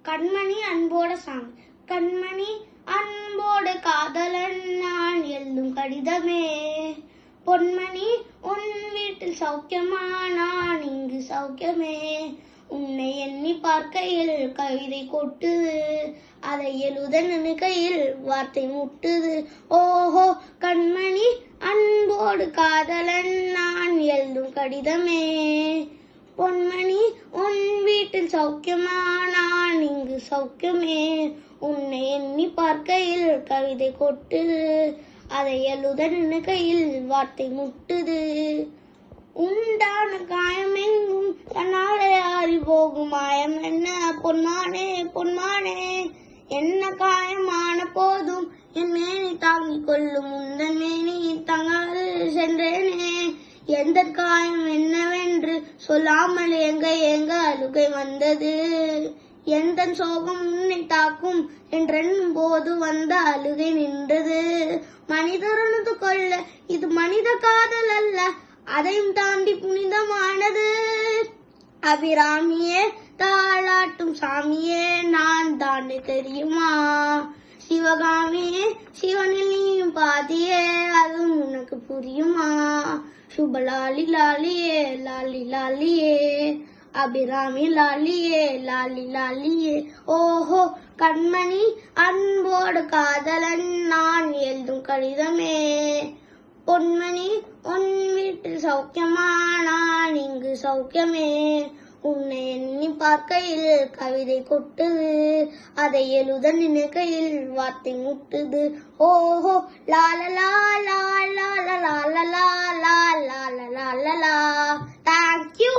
கண்மணி அன்போட சாங். கண்மணி அன்போடு காதலன் நான் எழுதும் கடிதமே, பொன்மணி உன் வீட்டில் சௌக்கியமா நான் இங்கு சௌக்கியமே, உன்னை எண்ணி பார்க்கையில் கவிதை கொட்டுது, அதை எழுத நினைக்கையில் வார்த்தை முட்டுது. ஓஹோ கண்மணி அன்போடு காதலன் நான் எழுதும் கடிதமே, பொன்மணி உன் வீட்டில் சௌக்கியமா நான் இங்கு சௌக்கியமே, உன்னை எண்ணி பார்க்கையில் கவிதை கொட்டுது, அதை எழுத நினைக்கையில் வார்த்தை முட்டுது. உண்டான காயமெங்கும் தன்னாலே ஆறி போகும் மாயம் என்ன பொன்மானே பொன்மானே, என்ன காயமான போதும் என் மேனி தாங்கிக் கொள்ளும் உந்தன் மேனி தங்காது சென்றேனே, எந்த காயம் என்னவென்று சொல்லாமல் எங்க அழுகை வந்தது, எந்த சோகம் உன்னை தாக்கும் என்றென்னும் போது வந்த அழுகை நின்றது. மனிதரனது கொள்ள இது மனித காதல் அல்ல, அதையும் தாண்டி புனிதமானது. அபிராமியே தாளாட்டும் சாமியே நான் தாண்டி தெரியுமா, சிவகாமியே சிவனில் நீயும் பாதியே அதுவும் உனக்கு புரியுமா, சுபலாலி லாலியே லாலி லாலியே, அபிராமி லாலியே லாலி லாலியே. ஓஹோ கண்மணி அன்போடு காதலன் நான் எழுதும் கடிதமே, பொன்மணி உன் வீட்டில் சௌக்கியமா நான் இங்கு சௌக்கியமே, உன்னை எண்ணி பார்க்கையில் கவிதை கொட்டுது, அதை எழுத நினைக்கையில் வார்த்தை முட்டுது. ஓஹோ லாலலா லாலலா லாலலா லாலலா லாலலா. Thank you.